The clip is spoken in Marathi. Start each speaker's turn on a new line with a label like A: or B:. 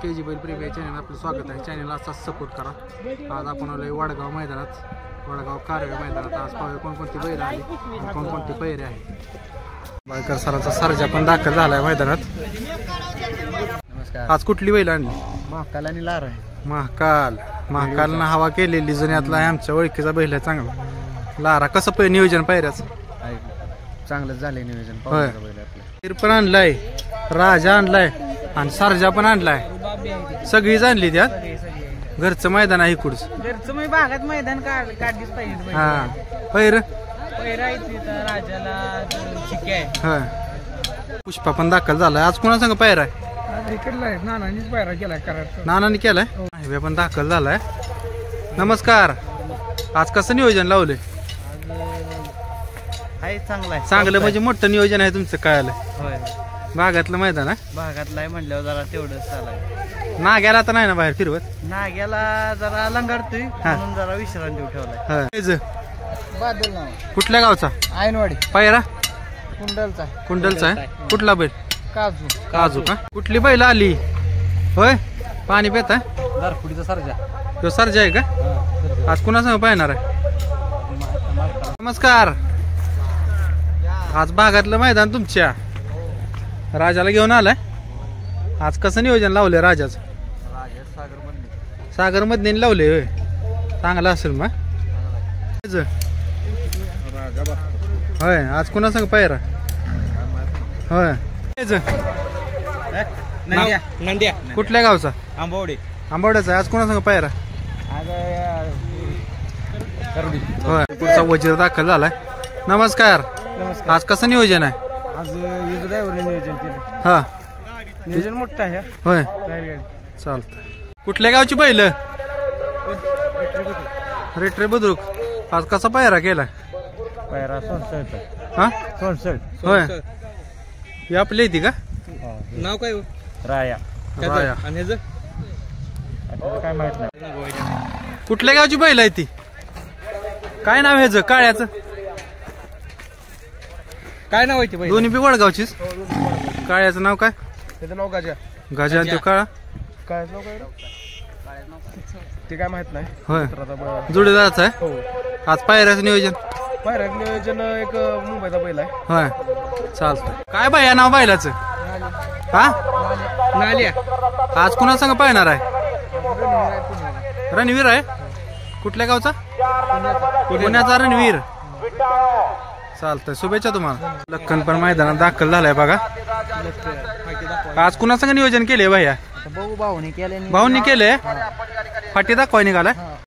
A: KG बैल प्रेमी या चॅनल आपलं स्वागत आहे. चॅनलला असाच सपोर्ट करा. आज आपण आलोय वडगाव मैदानात, वडगाव कारवे मैदानात. आज पाहूया कोणकोणती बैल आली, कोणकोणते पैरे आहेत. बायकर सरांचा सर्जा पण दाखल झालाय मैदानात.
B: नमस्कार.
A: आज कुठली बैल आणली?
B: महाकाल आणि लार आहे.
A: महाकालनं हवा केलेली जुन्यातला आहे, आमच्या ओळखीचा बैल आहे चांगला. लारा कसं नियोजन पायऱ्याच
B: चांगलंच झालंय नियोजन.
A: होय. पण आणलाय, राजा आणलाय आणि सर्जा पण आणलाय. सगळीच आणली त्यात. घरचं मैदान आहे इकडचं.
C: घरचं मी भागात मैदान काढलीच पाहिजे.
A: हा पैर
C: राजाला चिके आहे.
A: हा पुष्पा पण दाखल झालाय. आज कोणा सांग पैर आहे?
C: इकडला आहे नानानीच पायरा केलाय कराड.
A: नानाने केलाय. हायवे पण दाखल झालाय. नमस्कार. आज कसं नियोजन लावलंय?
C: आहे चांगला आहे.
A: चांगलं म्हणजे मोठं नियोजन आहे तुमचं. काय आलंय?
C: होय.
A: भागातलं मैदान आहे.
C: भागातला आहे म्हणल्यावर जरा तेवढंच चालाय.
A: नाग्याला तर नाही ना बाहेर फिरवत?
C: नाग्याला जरा लंगाडतोय म्हणून जरा विश्रांती ठेवलाय. बादल नाव.
A: कुठल्या गावचा?
C: आयनवाडी.
A: पायरा
C: कुंडलचा.
A: कुंडलचा आहे. कुठला बैल?
C: काजू.
A: काजू का? कुठली बैल आली? होय. पाणी पित आहे.
C: दारपुडीचा सर्जा.
A: तो सर्जा आहे का? आज कुणासंग पाहणार आहे? नमस्कार. आज भागातलं मैदान तुमच्या राजाला घेऊन आलाय. आज कसं नियोजन लावलंय राजाचं? सागर मधने लावले. होय. चांगला असेल मग. होय. आज कुणा सांग पायरा? होय.
C: नंद्या.
A: कुठल्या गावचा?
C: आंबवडे.
A: आंबवड्याचा. आज कुणा सांग पायरा? होय. पुढचा वजीर दाखल झालाय. नमस्कार. आज कसं नियोजन आहे?
C: आज ड्रायव्हरने नियोजन केलं.
A: हा
C: नियोजन मोठं आहे.
A: होय. चालतं. कुठल्या गावची बैल? रेट्रे बुद्रुक. आज कसा पायरा केला?
C: पायरा सोनसळ.
A: हा
C: सोनसळ.
A: होय. ही आपली येते का?
C: नाव काय? राया.
A: राया.
C: आणि काय माहित नाही.
A: कुठल्या गावची बैल आहे ती? काय नाव ह्याचं काळ्याचं?
C: काय नाव आहे ते?
A: दोन्ही बी वडगावचीच. काळ्याचं नाव काय?
C: त्याचं नाव गाजा.
A: गाजा. तो काळा
C: काय नाव काय ते काय माहित नाही.
A: होय. जोडीदाराचा आहे.
C: हो.
A: आज पायऱ्याचं नियोजन?
C: पायऱ्या नियोजन एक मुंबईचा बैल आहे.
A: होय. चालतं. काय बाय नाव बैलाचं? हा
C: नालिया.
A: आज कुणा संग पाहणार आहे? रणवीर आहे. कुठल्या गावचा? पुण्याचा रणवीर. चालतंय. शुभेच्छा तुम्हाला. लक्कन पण मैदानात दाखल झालाय बघा. आज कुणा संग नियोजन केले भैया?
C: भाऊनी केले.
A: भाऊनी केले. फाटी दाखवाय निघालाय.